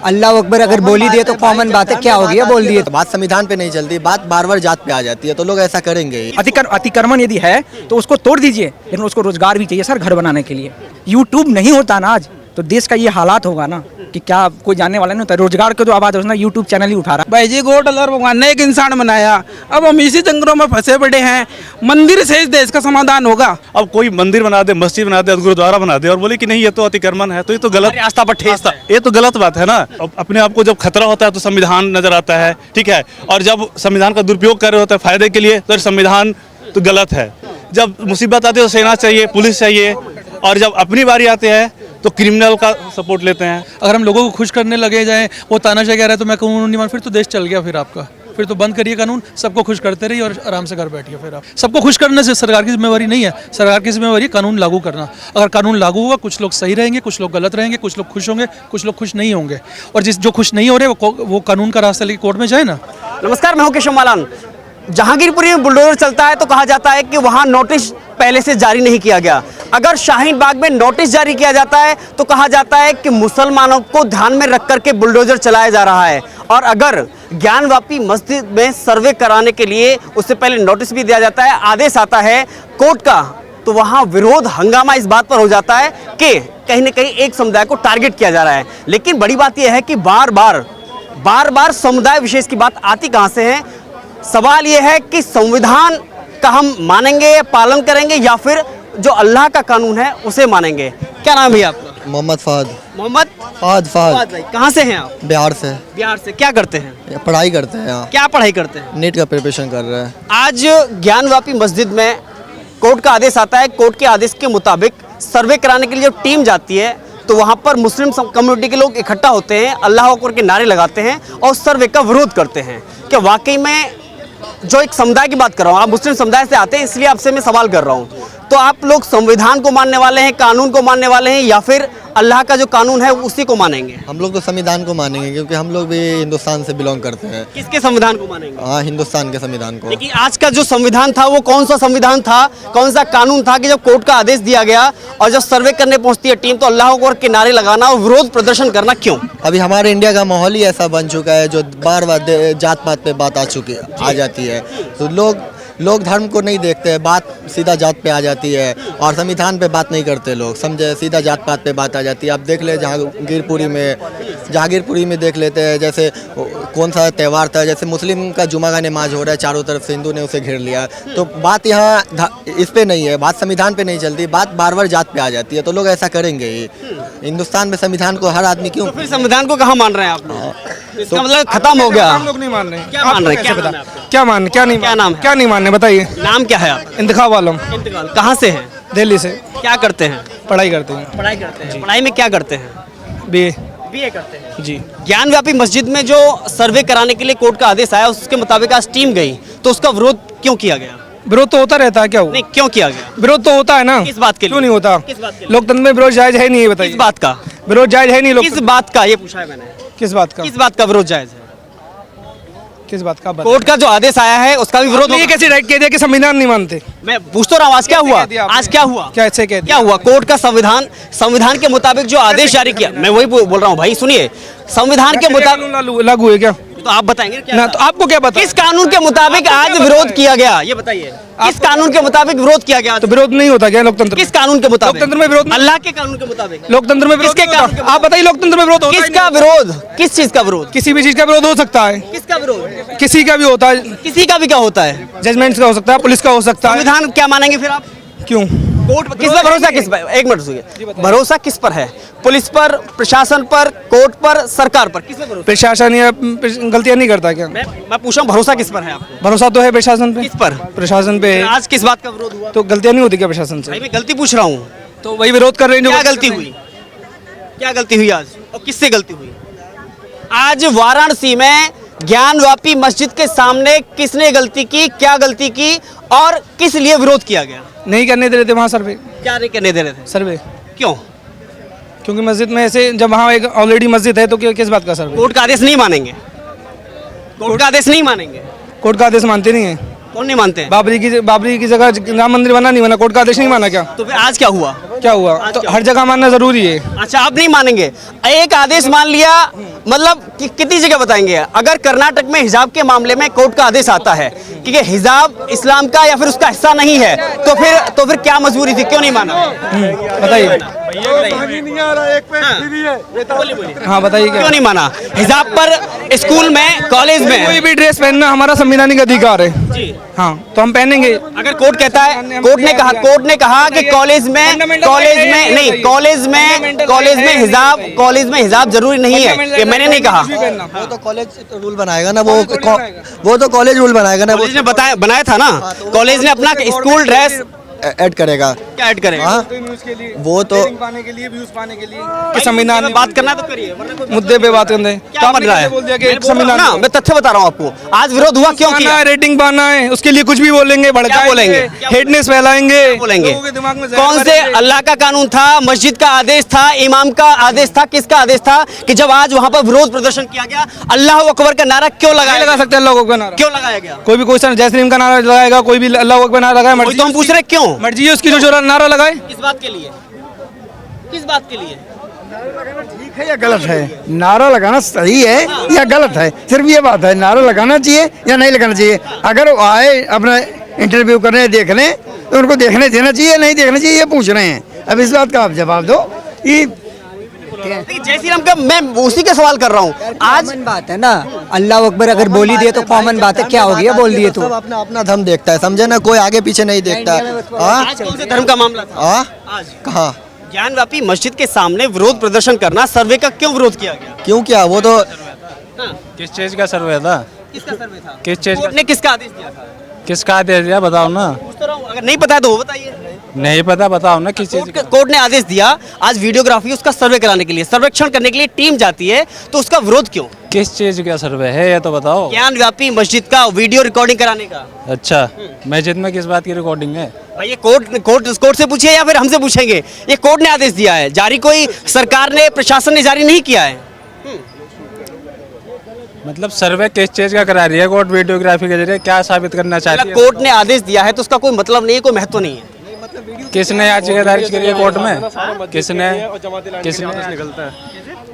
अल्लाह अकबर अगर बोली दिए तो कॉमन बात है, क्या हो गया बोल दिए। बात संविधान पे नहीं चलती, बात बार बार जात पे आ जाती है, तो लोग ऐसा करेंगे ही। अतिक्रमण यदि है तो उसको तोड़ दीजिए, लेकिन उसको रोजगार भी चाहिए सर घर बनाने के लिए। यूट्यूब नहीं होता ना आज तो देश का ये हालात होगा ना कि क्या कोई जानने वाला नहीं होता। रोजगार के जो आवाज है ना यूट्यूब चैनल ही उठा रहा है। भाई जी को अल्लाह भगवान ने एक इंसान बनाया, अब हम इसी जंगलों में फंसे पड़े हैं। मंदिर से इस देश का समाधान होगा। अब कोई मंदिर बना दे, मस्जिद बना दे, गुरुद्वारा बना दे और बोले कि नहीं ये तो अतिक्रमण है, तो ये तो गलत आस्था पर ठेस है। ये तो गलत बात है ना। अब अपने आप को जब खतरा होता है तो संविधान नजर आता है, ठीक है, और जब संविधान का दुरुपयोग कर रहे होते हैं फायदे के लिए तो संविधान तो गलत है। जब मुसीबत आती है तो सेना चाहिए, पुलिस चाहिए, और जब अपनी बारी आते हैं तो क्रिमिनल का सपोर्ट लेते हैं। अगर हम लोगों को खुश करने लगे जाएं, वो तानाशाह कह रहा है तो मैं कानून नहीं मान, फिर तो देश चल गया। फिर आपका फिर तो बंद करिए कानून, सबको खुश करते रहिए और आराम से घर बैठिए। फिर आप सबको खुश करने से सरकार की जिम्मेवारी नहीं है, सरकार की जिम्मेवारी है कानून लागू करना। अगर कानून लागू होगा कुछ लोग सही रहेंगे, कुछ लोग गलत रहेंगे, कुछ लोग खुश होंगे, कुछ लोग खुश नहीं होंगे। और जो खुश नहीं हो रहे वो कानून का रास्ता लेके कोर्ट में जाए ना। नमस्कार, मैं हूं केशव मालान। जहांगीरपुरी में बुलडोजर चलता है तो कहा जाता है कि वहां नोटिस पहले से जारी नहीं किया गया। अगर शाहीन बाग में नोटिस जारी किया जाता है तो कहा जाता है कि मुसलमानों को ध्यान में रख करके बुलडोजर चलाया जा रहा है। और अगर ज्ञानवापी मस्जिद में सर्वे कराने के लिए उससे पहले नोटिस भी दिया जाता है, आदेश आता है कोर्ट का, तो वहां विरोध हंगामा इस बात पर हो जाता है कि कहीं ना कहीं एक समुदाय को टारगेट किया जा रहा है। लेकिन बड़ी बात यह है कि बार बार समुदाय विशेष की बात आती कहां से है। सवाल यह है कि संविधान का हम मानेंगे, पालन करेंगे, या फिर जो अल्लाह का कानून है उसे मानेंगे। क्या नाम है आपका? मोहम्मद फहद। मोहम्मद फहद भाई, कहाँ से हैं आप? बिहार से। बिहार से। क्या करते हैं? पढ़ाई करते हैं यहाँ। क्या पढ़ाई करते हैं? नीट का प्रिपरेशन कर रहे हैं। आज ज्ञानवापी मस्जिद में कोर्ट का आदेश आता है। कोर्ट के आदेश के मुताबिक सर्वे कराने के लिए जब टीम जाती है तो वहाँ पर मुस्लिम कम्युनिटी के लोग इकट्ठा होते हैं, अल्लाह अकबर के नारे लगाते हैं और सर्वे का विरोध करते हैं। क्या वाकई में जो एक समुदाय की बात कर रहा हूँ, आप मुस्लिम समुदाय से आते हैं इसलिए आपसे मैं सवाल कर रहा हूँ, तो आप लोग संविधान को मानने वाले हैं, कानून को मानने वाले हैं, या फिर अल्लाह का जो कानून है उसी को मानेंगे? हम लोग तो संविधान को मानेंगे क्योंकि हम लोग भी हिंदुस्तान से बिलोंग करते हैं। किसके संविधान को मानेंगे? हाँ, हिंदुस्तान के संविधान को। लेकिन आज का जो संविधान था वो कौन सा संविधान था, कौन सा कानून था कि जब कोर्ट का आदेश दिया गया और जब सर्वे करने पहुंचती है टीम तो अल्लाह अकबर के नारे लगाना और विरोध प्रदर्शन करना क्यों? अभी हमारे इंडिया का माहौल ही ऐसा बन चुका है जो बार बार जात पात पे बात आ जाती है, तो लोग धर्म को नहीं देखते, बात सीधा जात पे आ जाती है और संविधान पे बात नहीं करते लोग, समझे, सीधा जात पात पे बात आ जाती है। आप देख ले जहांगीरपुरी में देख लेते हैं, जैसे कौन सा त्यौहार था, जैसे मुस्लिम का जुमा का नमाज हो रहा है, चारों तरफ से हिंदू ने उसे घेर लिया, तो बात यहाँ इस पे नहीं है, बात संविधान पे नहीं चलती, बात बार बार जात पे आ जाती है, तो लोग ऐसा करेंगे ही। हिंदुस्तान में संविधान को हर आदमी क्यों? तो फिर संविधान को कहाँ मान रहे हैं आप लोग? इसका मतलब खत्म हो गया। हम लोग नहीं मान रहे। क्या मान रहे हैं? क्या मान क्या नहीं, क्या नाम है? क्या नहीं मानने बताइए। नाम क्या है आप? इंतखाब आलम। इंतकाल। कहाँ से हैं? दिल्ली से। क्या करते हैं? पढ़ाई करते हैं। पढ़ाई करते हैं। पढ़ाई में क्या करते हैं? बीए। बीए करते हैं जी। ज्ञानव्यापी मस्जिद में जो सर्वे कराने के लिए कोर्ट का आदेश आया उसके मुताबिक आज टीम गई, तो उसका विरोध क्यों किया गया? विरोध तो होता रहता है, क्या हुआ? नहीं, क्यों किया गया? विरोध तो होता है ना। किस बात के लिए? क्यों नहीं होता? किस बात के लिए? लोकतंत्र में विरोध जायज है नहीं, ये बताइए। किस बात का विरोध जायज है नहीं? किस बात का ये पूछा है मैंने। किस बात का? किस बात का विरोध जायज है? किस बात का? कोर्ट का जो आदेश आया है उसका भी विरोध। ये कैसे राइट कह दिया कि संविधान नहीं मानते? मैं पूछ तो रहा हूँ, आज क्या हुआ? आज क्या हुआ? कैसे कह क्या हुआ? कोर्ट का संविधान के मुताबिक जो आदेश जारी किया, मैं वही बोल रहा हूँ भाई, सुनिए, संविधान के मुताबिक लागू है क्या? तो आप बताएंगे क्या ना, तो आपको क्या पता? किस कानून के मुताबिक आज विरोध किया गया, ये बताइए। किस कानून के मुताबिक विरोध किया गया? तो विरोध नहीं होता क्या लोकतंत्र? किस कानून के मुताबिक? लोकतंत्र में विरोध? अल्लाह के कानून के मुताबिक। लोकतंत्र में विरोध किसके कानून के? आप बताइए, लोकतंत्र में विरोध होता है? किसका विरोध? किस चीज का विरोध? किसी भी चीज का विरोध हो सकता है। किसका विरोध? किसी का भी होता है। किसी का भी क्या होता है? जजमेंट्स का हो सकता है, पुलिस का हो सकता है। संविधान क्या मानेंगे फिर आप? क्यों? कोर्ट पर किस पर भरोसा? किस पर? एक मिनट सुनिए, भरोसा किस पर है? पुलिस पर, प्रशासन पर, कोर्ट पर, सरकार पर? किस पर भरोसा? प्रशासन या गलतियां नहीं करता क्या? मैं पूछ रहा हूँ, भरोसा किस पर है आपको? भरोसा तो है प्रशासन पे। किस पर? प्रशासन पे है। आज किस बात का विरोध हुआ? तो गलतियां नहीं होती क्या प्रशासन से? भाई मैं गलती पूछ रहा हूँ, तो वही विरोध कर रहे हैं जो क्या गलती हुई? क्या गलती हुई आज और किससे गलती हुई? आज वाराणसी में ज्ञानवापी मस्जिद के सामने किसने गलती की, क्या गलती की और किस लिए विरोध किया गया? नहीं करने दे रहे थे वहाँ सर्वे। क्या नहीं करने दे रहे थे? सर्वे क्यों? क्योंकि मस्जिद में ऐसे, जब वहाँ एक ऑलरेडी मस्जिद है तो किस बात का सर्वे? कोर्ट का आदेश नहीं मानेंगे? कोर्ट का आदेश नहीं मानेंगे? कोर्ट का आदेश मानते नहीं है। कौन नहीं मानते हैं? बाबरी की जगह राम मंदिर बना नहीं बना, कोर्ट का आदेश नहीं माना क्या? तो फिर आज क्या हुआ? क्या हुआ? तो हर जगह मानना जरूरी है। अच्छा, आप नहीं मानेंगे? एक आदेश मान लिया मतलब कितनी जगह बताएंगे? अगर कर्नाटक में हिजाब के मामले में कोर्ट का आदेश आता है कि ये हिजाब इस्लाम का या फिर उसका हिस्सा नहीं है, तो फिर क्या मजबूरी थी, क्यों नहीं माना? बताइए। हाँ बताइए क्यों नहीं माना? हिजाब पर स्कूल में, कॉलेज में कोई भी ड्रेस पहनना हमारा संवैधानिक अधिकार है जी। हाँ, तो हम पहनेंगे। अगर कोर्ट कहता है, कोर्ट ने कहा कि कॉलेज में हिजाब जरूरी नहीं है, ये मैंने नहीं कहा। वो तो कॉलेज रूल बनाएगा ना, वो तो कॉलेज रूल बनाएगा ना, कॉलेज ने बनाया था ना, कॉलेज ने अपना स्कूल ड्रेस ऐड करेगा। क्या ऐड करेगा? हाँ, वो तो पाने के लिए, व्यूज पाने के लिए कि संविधान में बात करना तो करिए, मुद्दे पे बात करते हैं। क्या बन रहा है? बोल दिया कि मैं तथ्य बता रहा हूँ आपको, आज विरोध हुआ क्यों किया? रेटिंग पाना है, उसके लिए कुछ भी बोलेंगे, क्या बोलेंगे? हेटनेस फैलाएंगे, बोलेंगे लोगों के दिमाग में कौन से अल्लाह का कानून था, मस्जिद का आदेश था, इमाम का आदेश था, किसका आदेश था कि जब आज वहाँ पर विरोध प्रदर्शन किया गया, अल्लाह अकबर का नारा क्यों नहीं लगा सकते? अल्लाह अकबर नारा क्यों लगाया गया? कोई भी क्वेश्चन जय श्री राम का नारा लगाएगा, कोई भी अल्लाह अकबर नारा लगाए, तो हम पूछ रहे क्यों? मर्जी है उसकी, जो नारा लगाए। किस बात के लिए? किस बात के लिए? ठीक है या गलत है? नारा लगाना सही है या गलत है, सिर्फ ये बात है। नारा लगाना चाहिए या नहीं लगाना चाहिए? अगर वो आए अपना इंटरव्यू करने, देखने, तो उनको देखने देना चाहिए, नहीं देखना चाहिए, ये पूछ रहे हैं। अब इस बात का आप जवाब दो कि जय श्री राम का मैं उसी का सवाल कर रहा हूँ। आज कॉमन बात है ना, अल्लाह अकबर अगर बोली दिए तो कॉमन बात है, क्या हो गया बोल दिए तो। सब अपना अपना धर्म देखता है, समझे ना, कोई आगे पीछे नहीं देखता है। हाँ, आज कौन से धर्म का मामला था? हाँ, आज कहाँ ज्ञानव्यापी मस्जिद के सामने विरोध प्रदर्शन करना, सर्वे का क्यों विरोध किया गया? क्यों किया? वो तो किस चीज का सर्वे था? किसका सर्वे था? किस चीज कोर्ट ने किसका आदेश दिया था? किसका आदेश दिया बताओ ना। पूछ तो रहा हूँ, अगर नहीं पता है तो वो बताइए। नहीं पता, बताओ ना किस चीज का। कोर्ट ने आदेश दिया आज वीडियोग्राफी उसका सर्वे कराने के लिए, सर्वेक्षण करने के लिए टीम जाती है, तो उसका विरोध क्यों? किस चीज का सर्वे है ये तो बताओ। ज्ञानव्यापी मस्जिद का वीडियो रिकॉर्डिंग कराने का। अच्छा, मस्जिद में किस बात की रिकॉर्डिंग है? भाई ये कोर्ट से पूछिए या फिर हमसे पूछेंगे? ये कोर्ट ने आदेश दिया है, जारी कोई सरकार ने, प्रशासन ने जारी नहीं किया है। मतलब सर्वे किस चीज का करा रही है कोर्ट? वीडियोग्राफी के जरिए क्या साबित करना चाहती है? कोर्ट ने आदेश दिया है तो उसका कोई मतलब नहीं है, कोई महत्व नहीं है। किसने याचिका दर्ज करी है कोर्ट में? किसने निकलता है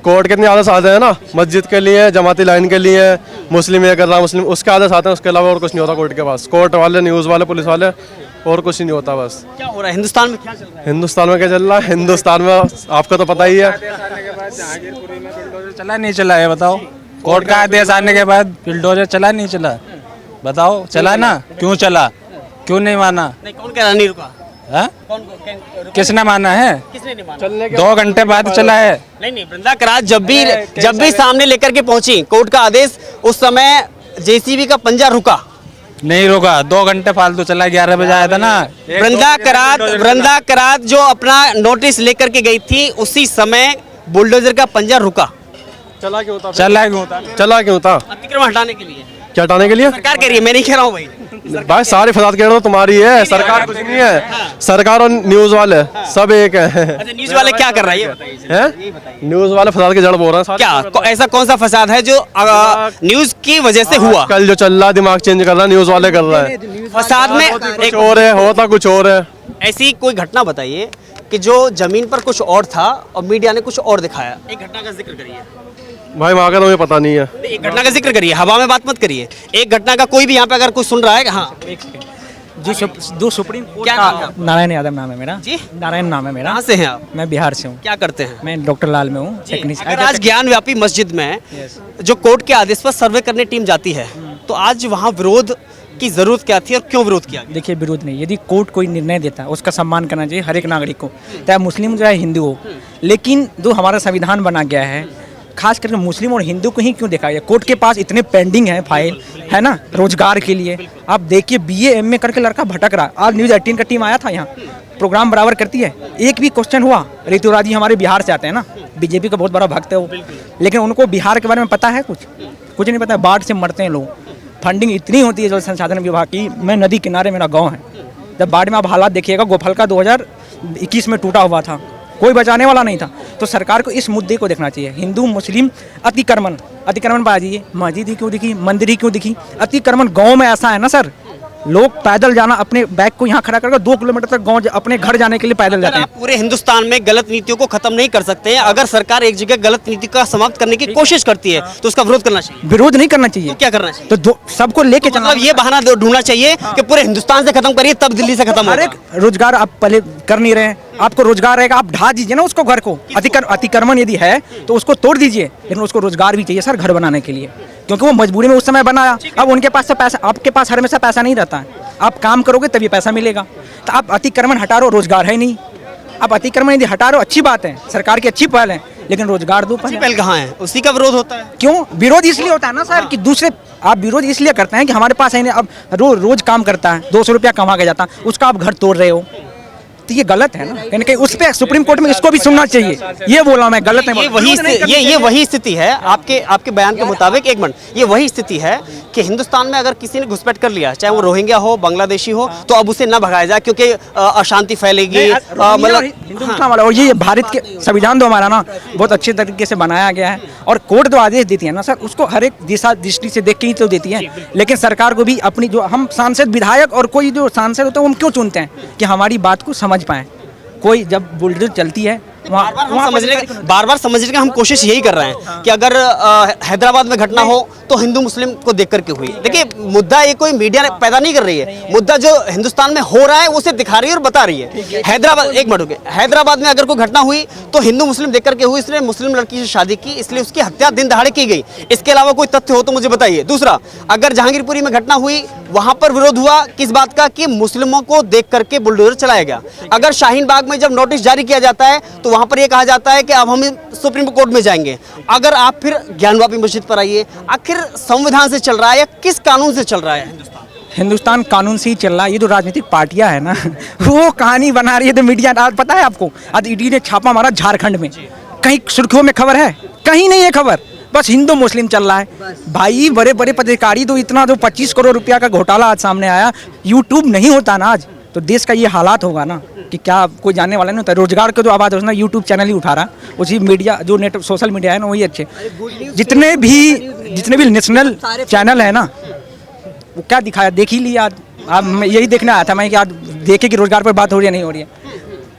कोर्ट कितने आदेश आते हैं ना, मस्जिद के लिए, जमाती लाइन के लिए, मुस्लिम ये कर रहा, मुस्लिम उसके आदेश आते हैं, उसके अलावा और कुछ नहीं होता कोर्ट के पास। कोर्ट वाले, न्यूज़ वाले, पुलिस वाले, और कुछ नहीं होता बस। क्या हो रहा है हिंदुस्तान में? क्या चल रहा है हिंदुस्तान में? क्या चल रहा है हिंदुस्तान में? आपको तो पता ही है। चला नहीं चला है बताओ? कोर्ट का आदेश आने के बाद बिल्डोजर चला नहीं चला? बताओ, चला ना? क्यों चला? क्यों नहीं माना? नहीं, कौन कह रहा नहीं रुका? हाँ? किसने माना है? किसने नहीं माना? 2 घंटे बाद चला है। नहीं, वृंदा करात जब भी सामने लेकर के पहुंची कोर्ट का आदेश, उस समय जेसीबी का पंजा रुका नहीं, रुका। 2 घंटे फालतू चला, 11 बजे आया था ना। वृंदा करात जो अपना नोटिस लेकर के गई थी, उसी समय बुलडोजर का पंजा रुका। चला क्यों था? चला क्यों था? अतिक्रमण हटाने के लिए। क्या हटाने के लिए? सरकार कह रही है, मैं नहीं कह रहा हूँ भाई। भाई सारे फसाद कह रहे हो तुम्हारी है, सरकार कुछ नहीं है। सरकार और न्यूज़ वाले सब एक है। अच्छा, न्यूज़ वाले क्या कर रहा है ये बताइए। न्यूज़ वाले फसाद के जड़ बोल रहे हैं। क्या ऐसा कौन सा फसाद है जो न्यूज़ की वजह से हुआ? कल जो चल रहा है, दिमाग चेंज कर रहा है, न्यूज़ वाले कर रहा है। फसाद में कुछ और है, होता कुछ और है। ऐसी कोई घटना बताइए कि जो जमीन पर कुछ और था और मीडिया ने कुछ और दिखाया। एक घटना का जिक्र करिए भाई, वहाँ का तो मुझे पता नहीं है। एक घटना का जिक्र करिए, हवा में बात मत करिए। एक घटना का कोई भी यहाँ पे अगर कोई सुन रहा है। हाँ, जो सुप्रीम कोर्ट क्या नाम है? नारायण यादव नाम है मेरा जी, नारायण नाम है मेरा। कहाँ से हैं आप? मैं बिहार से हूँ। क्या करते हैं? मैं डॉक्टर लाल में हूँ। अगर आज ज्ञानव्यापी मस्जिद में जो कोर्ट के आदेश पर सर्वे करने टीम जाती है, तो आज वहाँ विरोध की जरूरत क्या थी और क्यों विरोध किया? देखिए, विरोध नहीं, यदि कोर्ट कोई निर्णय देता है उसका सम्मान करना चाहिए हर एक नागरिक को, चाहे मुस्लिम हो चाहे हिंदू हो। लेकिन जो हमारा संविधान बना गया है, खास करके मुस्लिम और हिंदू को ही क्यों देखा गया? कोर्ट के पास इतने पेंडिंग है फाइल, है ना, रोजगार के लिए। आप देखिए, BA MA करके लड़का भटक रहा। आज न्यूज़ 18 का टीम आया था यहाँ, प्रोग्राम बराबर करती है। एक भी क्वेश्चन हुआ? ऋतु राजी हमारे बिहार से आते हैं ना, बीजेपी का बहुत बड़ा भक्त है वो, लेकिन उनको बिहार के बारे में पता है? कुछ नहीं पता। बाढ़ से मरते हैं लोग, फंडिंग इतनी होती है जल संसाधन विभाग की। मैं नदी किनारे, मेरा गाँव है, जब बाढ़ में आप हालात देखिएगा, गोफलका 2021 में टूटा हुआ था, कोई बचाने वाला नहीं था। तो सरकार को इस मुद्दे को देखना चाहिए। हिंदू मुस्लिम अतिक्रमण पर आ जाइए, मस्जिद ही क्यों दिखी, मंदिर ही क्यों दिखी? अतिक्रमण गांव में ऐसा है ना सर, लोग पैदल जाना, अपने बैग को यहाँ खड़ा करके 2 किलोमीटर तक गांव अपने घर जाने के लिए पैदल जाते हैं। आप पूरे हिंदुस्तान में गलत नीतियों को खत्म नहीं कर सकते हैं। अगर सरकार एक जगह गलत नीति का समाप्त करने की कोशिश करती है तो उसका विरोध करना चाहिए। विरोध नहीं करना चाहिए, तो क्या करना चाहिए? तो सबको लेके चलना, मतलब ये बहाना ढूंढना चाहिए कि पूरे हिंदुस्तान से खत्म करिए तब दिल्ली से खत्म हर होगा। एक रोजगार आप पहले कर नहीं रहे हैं, आपको रोजगार रहेगा, आप ढा दीजिए ना उसको, घर को अतिक्रमण यदि है तो उसको तोड़ दीजिए, लेकिन उसको रोजगार भी चाहिए सर घर बनाने के लिए, क्योंकि वो मजबूरी में उस समय बनाया। अब उनके पास से पैसा, आपके पास हर हमेशा पैसा नहीं रहता है, आप काम करोगे तभी पैसा मिलेगा। तो आप अतिक्रमण हटा रहे हो, रोजगार है नहीं। आप अतिक्रमण यदि हटा रहे हो अच्छी बात है, सरकार की अच्छी पहल है, लेकिन रोजगार दो पहल कहाँ है? उसी का विरोध होता है। क्यों विरोध इसलिए होता है ना सर कि दूसरे, आप विरोध इसलिए करते हैं कि हमारे पास है नहीं, अब रोज काम करता है 200 रुपया कमा के जाता है, उसका आप घर तोड़ रहे हो, तो ये गलत है ना। कहीं ना कहीं उस पे सुप्रीम कोर्ट में इसको भी सुनना चाहिए, ये बोला मैं, गलत है। ये वही स्थिति है आपके बयान के मुताबिक। एक मिनट, ये वही स्थिति है कि हिंदुस्तान में अगर किसी ने घुसपैठ कर लिया, चाहे वो रोहिंग्या हो, बांग्लादेशी हो, तो अब उसे न भगाया जाए क्योंकि अशांति फैलेगी। मतलब हिंदुस्तान वाला, और ये भारत के संविधान तो हमारा ना बहुत अच्छे तरीके से बनाया गया है, और कोर्ट जो आदेश देती है ना सर, उसको हर एक दिशा दृष्टि से देख के ही तो देती है। लेकिन सरकार को भी अपनी, जो हम सांसद विधायक और कोई जो सांसद होते हैं, हम क्यों चुनते हैं कि हमारी बात को समझ पाए। कोई जब बुलडोजर चलती है बार बार समझने की हम कोशिश यही कर रहे हैं कि अगर हैदराबाद में घटना हो तो हिंदू मुस्लिम को देख करके हुई। देखिए, मुद्दा ये कोई मीडिया पैदा नहीं कर रही है, मुद्दा जो हिंदुस्तान में हो रहा है उसे दिखा रही है और बता रही है। हैदराबाद, एक मिनट रुके, हैदराबाद में अगर कोई घटना हुई तो हिंदू मुस्लिम देख करके हुई, इसने मुस्लिम लड़की से शादी की इसलिए उसकी हत्या दिन दहाड़े की गई। इसके अलावा कोई तथ्य हो तो मुझे बताइए। दूसरा, अगर जहांगीरपुरी में घटना हुई, वहां पर विरोध हुआ किस बात का? कि मुस्लिमों को देख करके बुलडोजर चलाया गया। अगर शाहीन बाग में जब नोटिस जारी किया जाता है तो वहां पर यह कहा जाता है कि अब हम सुप्रीम कोर्ट में जाएंगे। अगर आप फिर ज्ञानवापी मस्जिद पर आइए, आखिर संविधान से चल रहा है या किस कानून से चल रहा है हिंदुस्तान? कानून से ही चल रहा है। ये जो राजनीतिक पार्टियां है ना, वो कहानी बना रही है। तो मीडिया, आज पता है आपको, आज ईडी ने छापा मारा झारखंड में, कहीं सुर्खियों में खबर है? कहीं नहीं है खबर, बस हिंदू मुस्लिम चल रहा है। भाई बड़े बड़े पदाधिकारी तो इतना, जो 25 करोड़ रुपया का घोटाला आज सामने आया, यूट्यूब नहीं होता ना आज तो देश का ये हालात होगा ना कि क्या कोई जानने वाला नहीं होता। रोजगार के जो आवाज़ है ना, यूट्यूब चैनल ही उठा रहा, उसी मीडिया जो नेट सोशल मीडिया है ना, वही अच्छे। जितने भी नेशनल चैनल है ना, वो क्या दिखाया, देख ही लिया। अब मैं यही देखने आया था मैं कि आज देखे कि रोजगार पर बात हो रही है नहीं हो रही है,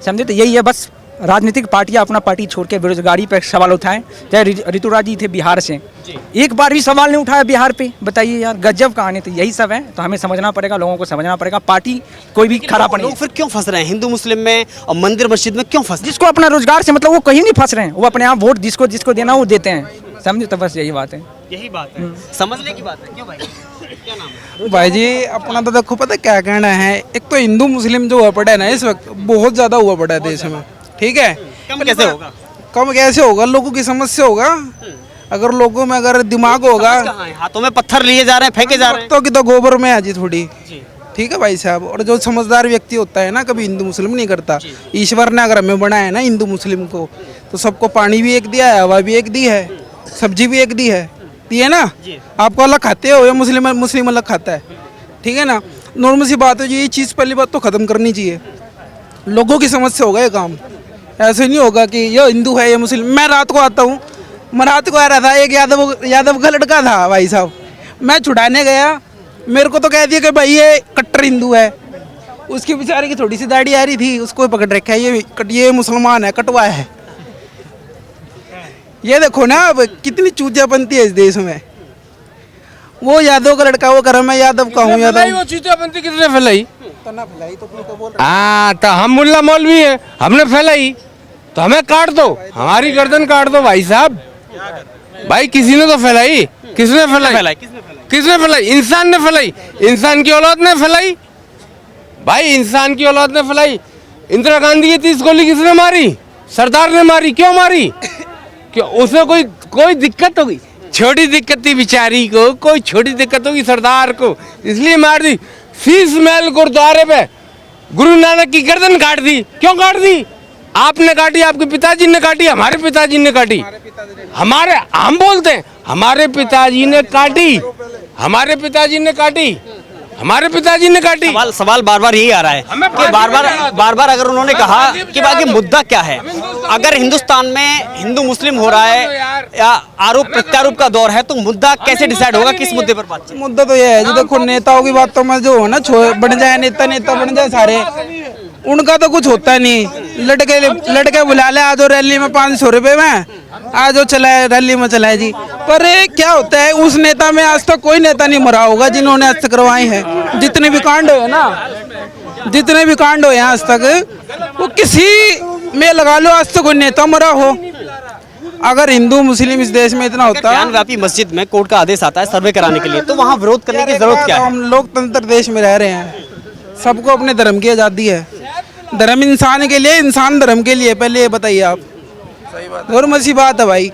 समझे? तो यही है, बस राजनीतिक पार्टियां अपना पार्टी छोड़ के बेरोजगारी पर सवाल उठाएं। चाहे ऋतुराज जी थे बिहार से, एक बार भी सवाल नहीं उठाया बिहार पे। बताइए यार, गजब कहानी। तो यही सब है, तो हमें समझना पड़ेगा, लोगों को समझना पड़ेगा। पार्टी कोई भी खराब नहीं। लोग फिर क्यों फंस रहे हैं हिंदू मुस्लिम में और मंदिर मस्जिद में? क्यों फंस? जिसको अपना रोजगार से मतलब, वो कहीं नहीं फंस रहे हैं, वो अपने आप वोट जिसको देना वो देते हैं, समझे? तो बस यही बात है, यही बात है, समझने की बात है। क्यों भाई, क्या नाम है? भाई जी, अपना तो देखो पता क्या कहना है। एक तो हिंदू मुस्लिम जो हुआ पड़ा है ना इस वक्त, बहुत ज़्यादा हुआ पड़ा है देश में, ठीक है? कम कैसे होगा? कम कैसे होगा? लोगों की समस्या होगा। अगर लोगों में अगर दिमाग होगा, हाथों में पत्थर लिए जा रहे हैं, फेंके जा रहे हैं, तो कि तो गोबर में आ जी थोड़ी, ठीक है भाई साहब। और जो समझदार व्यक्ति होता है ना, कभी हिंदू मुस्लिम नहीं करता। ईश्वर ने अगर हमें बनाया है ना हिंदू मुस्लिम को, तो सबको पानी भी एक दिया है, हवा भी एक दी है, सब्जी भी एक दी है ना। आपको अलग खाते हो या मुस्लिम अलग खाता है, ठीक है ना? नॉर्मल सी बात है। ये चीज़ पहली बात तो ख़त्म करनी चाहिए। लोगों की समस्या होगा ये काम, ऐसे नहीं होगा कि ये हिंदू है ये मुस्लिम। मैं रात को आता हूँ, मैं रात को आ रहा था, एक यादव का लड़का था भाई साहब, मैं छुड़ाने गया, मेरे को तो कह दिया कि भाई ये कट्टर हिंदू है। उसकी बेचारे की थोड़ी सी दाढ़ी आ रही थी, उसको पकड़ रखा है, ये मुसलमान है, कटवा है। ये देखो ना अब कितनी चूतिया बनती है इस देश में। वो यादव का लड़का, वो कर, मैं यादव का हूँ। यादव वो चूतिया बनती किसने फैलाई? हाँ, तो हम मुल्ला मौलवी है, हमने फैलाई तो हमें काट दो, हमारी गर्दन काट दो भाई साहब। भाई किसी ने तो फैलाई, किसने फैलाई? किसने फैलाई? इंसान ने फैलाई, इंसान की औलाद ने फैलाई भाई, इंसान की औलाद ने फैलाई। इंदिरा गांधी की 30 गोली किसने मारी? सरदार ने मारी। क्यों मारी? क्यों? उसे कोई दिक्कत होगी? छोटी दिक्कत थी बेचारी को, कोई छोटी दिक्कत होगी सरदार को, इसलिए मार दी। शीश महल गुरुद्वारे पे गुरु नानक की गर्दन काट दी। क्यों काट दी? आपने काटी, आपके पिताजी ने काटी, हमारे पिताजी ने काटी। हम बोलते हैं हमारे पिताजी ने काटी, हमारे पिताजी ने काटी। हमारे पिताजी ने काटी। सवाल बार बार यही आ रहा है कि बार बार अगर उन्होंने कहा कि बाकी मुद्दा क्या है, अगर हिंदुस्तान में हिंदू मुस्लिम हो रहा है या आरोप प्रत्यारोप का दौर है, तो मुद्दा कैसे डिसाइड होगा, किस मुद्दे पर बात? मुद्दा तो ये है जी, देखो नेताओं की बातों में जो है ना, बन जाए नेता बन जाए सारे, उनका तो कुछ होता नहीं। लड़के बुला ले, आज रैली में 500 रुपए में, आज चलाए रैली में चलाए जी। पर क्या होता है, उस नेता में आज तक कोई नेता नहीं मरा होगा जिन्होंने आज तक करवाई है। जितने भी कांड हुए ना, जितने भी कांड हुए आज तक, वो किसी में लगा लो, आज तक कोई नेता मरा हो। अगर हिंदू मुस्लिम इस देश में इतना होता है, ज्ञानव्यापी मस्जिद में कोर्ट का आदेश आता है सर्वे कराने के लिए, तो वहाँ विरोध करने की जरूरत क्या है? हम लोकतंत्र देश में रह रहे हैं, सबको अपने धर्म की आज़ादी है। धर्म इंसान के लिए, इंसान धर्म के लिए, पहले ये बताइए आप। सही बात, धर्म सी बात है भाई।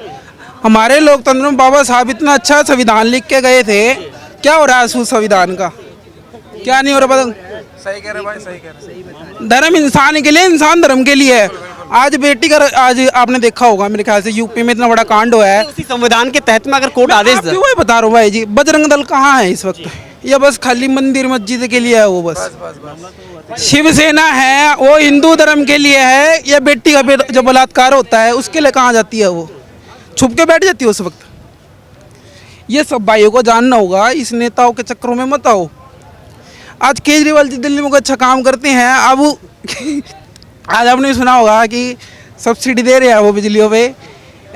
हमारे लोकतंत्र में बाबा साहब इतना अच्छा संविधान लिख के गए थे, क्या हो रहा है उस संविधान का? क्या नहीं हो रहा पता? सही कह रहे भाई, सही कह रहे। धर्म इंसान के लिए, इंसान धर्म के लिए है। आज बेटी का, आज आपने देखा होगा मेरे ख्याल से यूपी में इतना बड़ा कांड हुआ है, उसी संविधान के तहत में अगर कोर्ट आदेश दे, क्यों बता रहा हूँ भाई जी, बजरंग दल कहाँ है इस वक्त? या बस खाली मंदिर मस्जिद के लिए है वो? बस शिवसेना है, वो हिंदू धर्म के लिए है, या बेटी का जो बलात्कार होता है उसके लिए कहाँ जाती है? वो छुप के बैठ जाती है उस वक्त। ये सब भाइयों को जानना होगा, इस नेताओं के चक्करों में मत आओ। आज केजरीवाल जी दिल्ली में कोई अच्छा काम करते हैं, अब आज आपने सुना होगा कि सब्सिडी दे रहे हैं वो बिजलियों पे।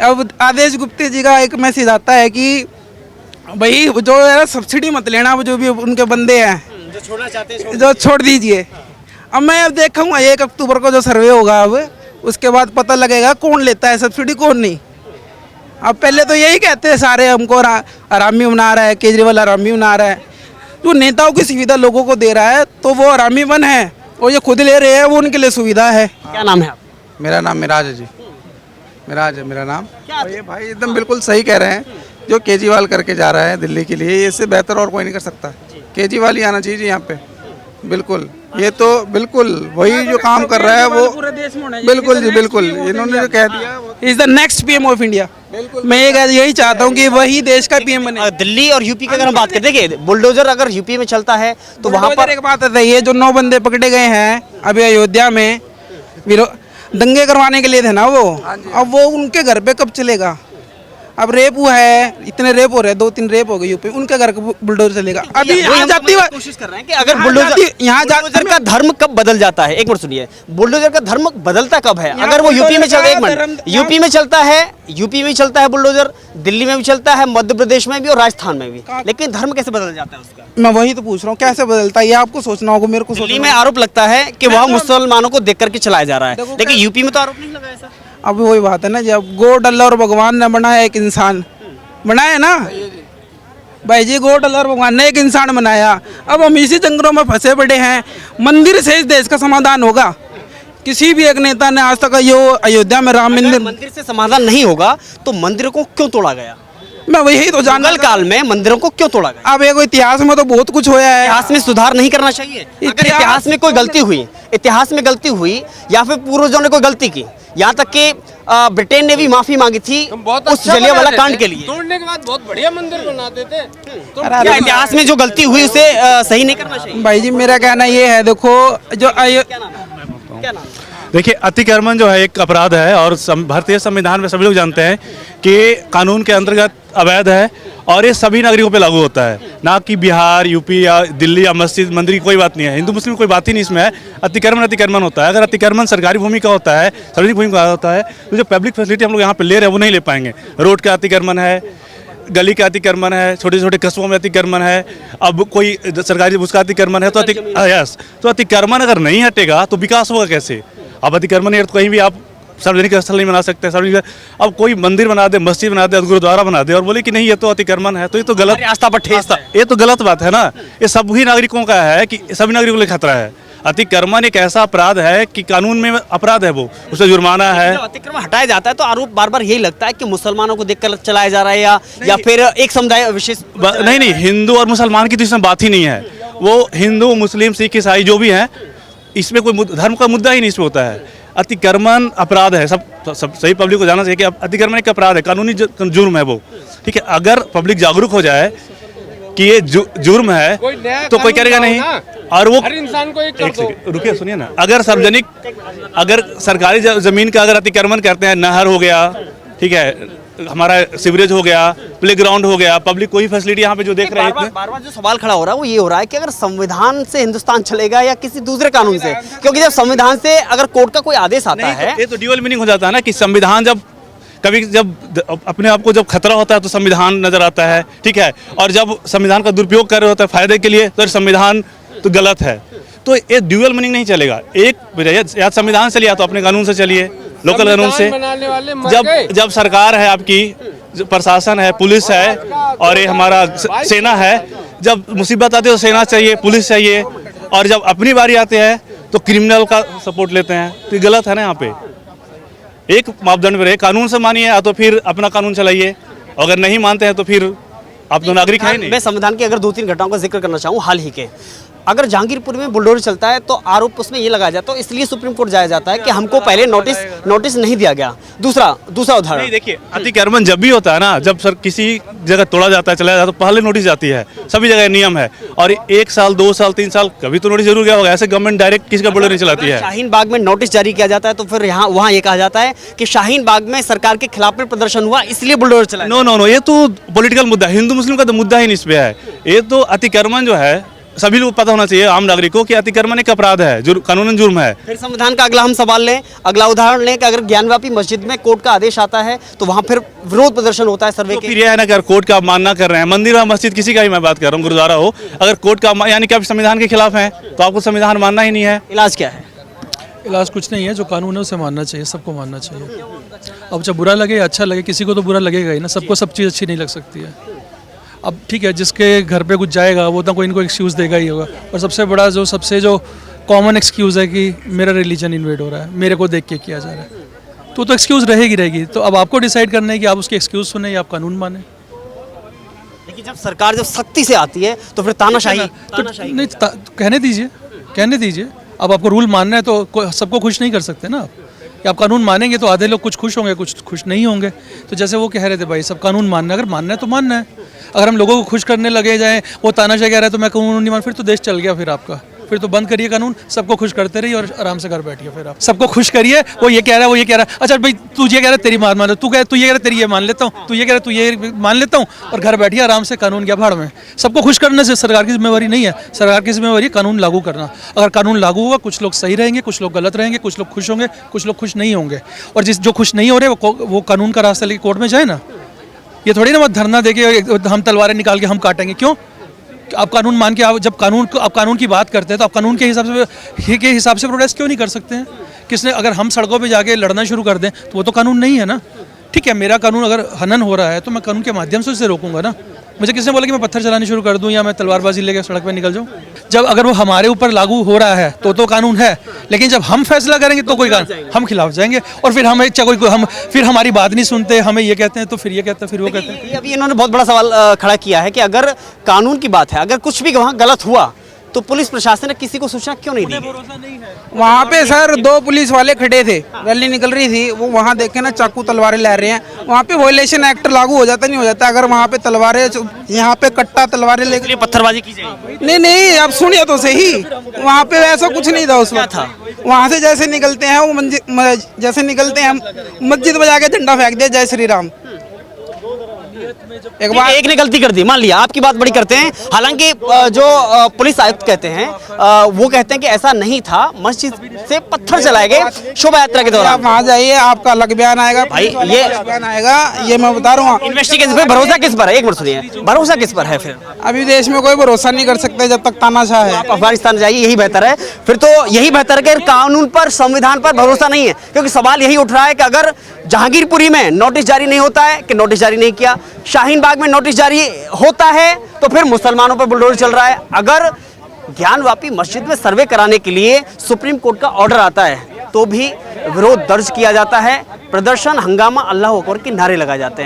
अब आदेश गुप्ता जी का एक मैसेज आता है कि भाई जो है सब्सिडी मत लेना, वो जो भी उनके बंदे हैं जो छोड़ना चाहते हैं जो छोड़ दीजिए। अब मैं अब देखूंगा 1 अक्टूबर को जो सर्वे होगा, अब उसके बाद पता लगेगा कौन लेता है सब्सिडी कौन नहीं। अब पहले तो यही कहते हैं सारे, हमको आरामी बना रहा है केजरीवाल, आरामी बना रहा है। जो नेताओं की सुविधा लोगों को दे रहा है तो वो आरामी बन है, और ये खुद ले रहे हैं, वो उनके लिए सुविधा है। क्या नाम है आप? मेरा नाम मिराज है जी, मिराज है मेरा नाम। और ये भाई एकदम बिल्कुल सही कह रहे हैं, जो केजरीवाल करके जा रहा है दिल्ली के लिए, इससे बेहतर और कोई नहीं कर सकता। केजरीवाल ही आना चाहिए यहाँ पे, बिल्कुल। ये तो बिल्कुल वही जो काम कर रहा है वो पूरे देश में होना चाहिए। बिल्कुल जी, बिल्कुल। इन्होंने जो कह दिया, is the next PM of India. मैं यही चाहता हूँ कि वही देश का पीएम बने। दिल्ली और यूपी की अगर हम बात करें, देखिए बुलडोजर अगर यूपी में चलता है तो वहाँ पर एक बात है, ये जो 9 बंदे पकड़े गए हैं अभी अयोध्या में, दंगे करवाने के लिए थे ना वो, अब वो उनके घर पे कब चलेगा? अब रेप हुआ है, इतने रेप हो रहे हैं, 2-3 रेप हो गए यूपी, उनके घर का बुलडोजर चलेगा। अभी यहाँ जाती है, कोशिश कर रहे हैं कि अगर बुलडोजर का धर्म कब बदल जाता है? एक मिनट सुनिए, बुलडोजर का धर्म बदलता कब है? अगर वो यूपी में चलता है, एक मिनट, यूपी में चलता है, यूपी में चलता है बुलडोजर, दिल्ली में भी चलता है, मध्य प्रदेश में भी और राजस्थान में भी, लेकिन धर्म कैसे बदल जाता है उसका? मैं वही तो पूछ रहा हूँ, कैसे बदलता है? ये आपको सोचना होगा, मेरे को दिल्ली में आरोप लगता है कि वहाँ मुसलमानों को देख करके चलाया जा रहा है, लेकिन यूपी में तो आरोप नहीं लगा ऐसा। अब वही बात है ना, जब गॉड अल्लाह और भगवान ने बनाया, एक इंसान बनाया ना भाई जी, गॉड अल्लाह और भगवान ने एक इंसान बनाया। अब हम इसी जंगलों में फंसे पड़े हैं। मंदिर से इस देश का समाधान होगा? किसी भी एक नेता ने आज तक यो अयोध्या में राम मंदिर से समाधान नहीं होगा तो मंदिरों को क्यों तोड़ा गया? मैं वही तो जानना, मुगल काल में मंदिरों को क्यों तोड़ा गया? अब एक इतिहास में तो बहुत कुछ होया है। इतिहास में सुधार नहीं करना चाहिए? अगर इतिहास में कोई गलती हुई, इतिहास में गलती हुई या फिर पूर्वजों ने कोई गलती की, यहाँ तक कि ब्रिटेन ने भी माफी मांगी थी उस जलियांवाला कांड के लिए, तोड़ने के बाद बहुत बढ़िया मंदिर बनाते थे। क्या इतिहास में जो गलती हुई उसे सही नहीं करना चाहिए? भाई जी मेरा कहना ये है, देखो जो क्या नाम? देखिए, अतिक्रमण जो है एक अपराध है और भारतीय संविधान में सभी लोग जानते हैं कि कानून के अंतर्गत अवैध है और ये सभी नागरिकों पे लागू होता है, ना कि बिहार, यूपी या दिल्ली या मस्जिद मंदिर की कोई बात नहीं है। हिंदू मुस्लिम कोई बात ही नहीं इसमें है। अतिक्रमण होता है। अगर अतिक्रमण सरकारी भूमि का होता है, सार्वजनिक भूमि का होता है, तो जो पब्लिक फैसिलिटी हम लोग यहाँ पे ले रहे हैं वो नहीं ले पाएंगे। रोड का अतिक्रमण है, गली का अतिक्रमण है, छोटे छोटे कस्बों में अतिक्रमण है, अब कोई सरकारी उसका अतिक्रमण है, तो अतिक्रमण अगर नहीं हटेगा तो विकास होगा कैसे? अब अतिक्रमण है तो कहीं भी आप सार्वजनिक स्थल नहीं बना सकते। सार्वजनिक, अब कोई मंदिर बना दे, मस्जिद बना दे, गुरुद्वारा बना दे और बोले कि नहीं ये तो अतिक्रमण है, तो ये तो गलत, आस्था पर ठेस है। ये तो गलत बात है ना। ये सभी नागरिकों का है कि सभी नागरिकों के लिए खतरा है। अतिक्रमण एक ऐसा अपराध है कि कानून में अपराध है, वो उससे जुर्माना है। जब अतिक्रमण हटाया जाता है तो आरोप बार बार यही लगता है कि मुसलमानों को देखकर चलाया जा रहा है या फिर एक समुदाय विशेष। नहीं, हिंदू और मुसलमान की तो इसमें बात ही नहीं है। वो हिंदू, मुस्लिम, सिख, ईसाई जो भी हैं, इसमें कोई धर्म का मुद्दा ही नहीं इसमें होता है। अतिक्रमण अपराध है, सब सही पब्लिक को जानना चाहिए कि अतिक्रमण एक अपराध है, कानूनी जुर्म है वो, ठीक है। अगर पब्लिक जागरूक हो जाए कि ये जुर्म है तो कोई करेगा नहीं। और वो हर इंसान को एक कर दो। रुकिए सुनिए ना, अगर सार्वजनिक अगर सरकारी जमीन का अगर अतिक्रमण करते हैं, नहर हो गया, ठीक है, हमारा सीवरेज हो गया, प्लेग्राउंड हो गया, पब्लिक कोई फैसिलिटी यहाँ पे जो देख रहे हैं, बार बार जो सवाल खड़ा हो रहा है वो ये हो रहा है कि अगर संविधान से हिंदुस्तान चलेगा या किसी दूसरे कानून से, क्योंकि जब संविधान से अगर कोर्ट का कोई आदेश आता है, ये तो ड्यूअल मीनिंग हो जाता है ना कि संविधान जब कभी जब अपने आप को जब खतरा होता है तो संविधान नजर आता है, ठीक है, और जब संविधान का दुरुपयोग कर रहे होते हैं फायदे के लिए तो संविधान तो गलत है। तो ये ड्यूअल मीनिंग नहीं चलेगा। एक या संविधान से लिया तो अपने कानून से चलिए, लोकल कानून से। जब सरकार है आपकी, प्रशासन है, पुलिस है और ये हमारा सेना है, जब मुसीबत आती है तो सेना चाहिए, पुलिस चाहिए, और जब अपनी बारी आती है तो क्रिमिनल का सपोर्ट लेते हैं। तो ये गलत है ना। यहाँ पे एक मापदंड पर है, कानून से मानिए या तो फिर अपना कानून चलाइए, अगर नहीं मानते हैं तो फिर आप तो नागरिक हैं नहीं। मैं संविधान की अगर 2-3 घटनाओं का जिक्र करना चाहूँ हाल ही के, अगर जहांगीरपुर में बुलडोजर चलता है तो आरोप उसमें ये लगाया जाता है, इसलिए सुप्रीम कोर्ट जाया जाता है कि हमको पहले नोटिस नहीं दिया गया। दूसरा उदाहरण, नहीं देखिए, अतिक्रमण जब भी होता है ना, जब सर किसी जगह तोड़ा जाता है, चलाया जाता है तो पहले नोटिस जाती है, सभी जगह नियम है। और 1 साल 2 साल 3 साल कभी तो नोटिस जरूर गया होगा। ऐसे गवर्नमेंट डायरेक्ट किसी का बुलडोजर नहीं चलाती है। शाहीन बाग में नोटिस जारी किया जाता है तो फिर वहाँ ये कहा जाता है कि शाहीन बाग में सरकार के खिलाफ में प्रदर्शन हुआ इसलिए बुलडोजर चला। नो, ये तो पॉलिटिकल मुद्दा, हिंदू मुस्लिम का तो मुद्दा ही नहीं इस पे है। ये तो अतिक्रमण जो है सभी लोग पता होना चाहिए, आम नागरिकों की अतिक्रमण एक अपराध है, कानूनन जुर्म है। फिर संविधान का अगला हम सवाल लें, अगला उदाहरण लें कि अगर ज्ञानवापी मस्जिद में कोर्ट का आदेश आता है तो वहां फिर विरोध प्रदर्शन होता है सर्वे तो के। फिर यह है ना कि अगर कोर्ट का मानना कर रहे हैं, मंदिर और मस्जिद किसी का ही मैं बात कर रहा हूँ, गुरुद्वारा हो, अगर कोर्ट का यानी कि आप संविधान के खिलाफ हैं तो आपको संविधान मानना ही नहीं है। इलाज क्या है? इलाज कुछ नहीं है, जो कानून है उसे मानना चाहिए, सबको मानना चाहिए। अब जब बुरा लगे या अच्छा लगे, किसी को तो बुरा लगेगा ही ना, सबको सब चीज़ अच्छी नहीं लग सकती है। अब ठीक है, जिसके घर पे कुछ जाएगा वो तो कोई इनको एक्सक्यूज़ देगा ही होगा। और सबसे बड़ा सबसे कॉमन एक्सक्यूज़ है कि मेरा रिलीजन इन्वेड हो रहा है, मेरे को देख के किया जा रहा है, तो एक्सक्यूज़ रहेगी। तो अब आपको डिसाइड करना है कि आप उसके एक्सक्यूज़ सुने या आप कानून माने। लेकिन जब सरकार जब सख्ती से आती है तो फिर तानाशाही नहीं, कहने दीजिए। अब आपको रूल मानना है तो सबको खुश नहीं कर सकते ना आप, कि आप कानून मानेंगे तो आधे लोग कुछ खुश होंगे, कुछ खुश नहीं होंगे। तो जैसे वो कह रहे थे भाई, सब कानून मानना है, अगर मानना है तो मानना है। अगर हम लोगों को खुश करने लगे जाएं, वो तानाशाही कह रहा है तो मैं कानून नहीं मान, फिर तो देश चल गया। फिर आपका फिर तो बंद करिए कानून, सबको खुश करते रहिए और आराम से घर बैठिए। फिर आप सबको खुश करिए, वो ये कह रहा है, वो ये कह रहा है, अच्छा भाई तू ये कह रहा है तेरी बात मान लो, तू ये कह रहा है तेरी ये मान लेता हूँ, तू ये कह रहा है तू ये मान लेता हूँ, और घर बैठिए आराम से। कानून क्या भाड़ में। सबको खुश करने से सरकार की जिम्मेवारी नहीं है, सरकार की जिम्मेवारी है कानून लागू करना। अगर कानून लागू होगा, कुछ लोग सही रहेंगे, कुछ लोग गलत रहेंगे, कुछ लोग खुश होंगे, कुछ लोग खुश नहीं होंगे। और जो खुश नहीं हो रहे वो कानून का रास्ता लेके कोर्ट में जाए ना। ये थोड़ी ना मत धरना देके हम तलवारें निकाल के हम काटेंगे। क्यों? आप कानून मान के जब आप कानून की बात करते हैं तो आप कानून के हिसाब से प्रोटेस्ट क्यों नहीं कर सकते हैं? किसने अगर हम सड़कों पे जाके लड़ना शुरू कर दें तो वो तो कानून नहीं है ना। ठीक है, मेरा कानून अगर हनन हो रहा है तो मैं कानून के माध्यम से उसे रोकूंगा ना। मुझे किसने बोला कि मैं पत्थर चलाने शुरू कर दूं या मैं तलवारबाजी लेकर सड़क पे निकल जाऊं? जब अगर वो हमारे ऊपर लागू हो रहा है तो कानून है, लेकिन जब हम फैसला करेंगे तो कोई कानून हम खिलाफ जाएंगे। और फिर फिर हमारी बात नहीं सुनते, हमें ये कहते हैं तो फिर ये कहते हैं, फिर वो कहते हैं। अभी इन्होंने बहुत बड़ा सवाल खड़ा किया है कि अगर कानून की बात है, अगर कुछ भी वहाँ गलत हुआ तो पुलिस प्रशासन ने किसी को सूचना क्यों नहीं दी? वहाँ पे सर 2 पुलिस वाले खड़े थे, रैली निकल रही थी, वो वहाँ देखे ना चाकू तलवारें ला रहे हैं, वहाँ पे वायलेशन एक्ट लागू हो जाता नहीं हो जाता? अगर वहाँ पे तलवारें, यहाँ पे कट्टा तलवारें लेकर पत्थरबाजी की जाएगी? नहीं, आप सुनिए तो सही, वहाँ पे ऐसा कुछ नहीं था उस वक्त। था वहाँ से जैसे निकलते हैं वो जैसे निकलते हैं मस्जिद बजा के झंडा फेंक दिया, जय श्री राम। एक ने गलती कर दी, मान लिया, आपकी बात बड़ी करते हैं। हालांकि जो पुलिस आयुक्त कहते हैं वो कहते हैं कि ऐसा नहीं था, मस्जिद से पत्थर चलाए गए शोभा यात्रा के दौरान। आप वहाँ जाइए, आपका अलग बयान आएगा भाई। ये बयान आएगा, ये मैं बता रहा हूँ। इन्वेस्टिगेशन पे भरोसा किस पर है? एक मिनट सुनिए, भरोसा किस पर है? फिर अभी देश में कोई भरोसा नहीं कर सकते जब तक तानाशाह है। आप अफगानिस्तान जाइए, यही बेहतर है। फिर तो यही बेहतर है कि कानून पर, संविधान पर भरोसा नहीं है, क्योंकि सवाल यही उठ रहा है कि अगर जहांगीरपुरी में नोटिस जारी नहीं होता है कि नोटिस जारी नहीं किया, शाहीन बाग में नोटिस जारी होता है तो फिर मुसलमानों पर बुलडोजर चल रहा है। अगर ज्ञानवापी मस्जिद में सर्वे कराने के लिए सुप्रीम कोर्ट का ऑर्डर आता है तो भी विरोध दर्ज किया जाता है, प्रदर्शन, हंगामा, अल्लाह अकबर के नारे लगाए जाते हैं।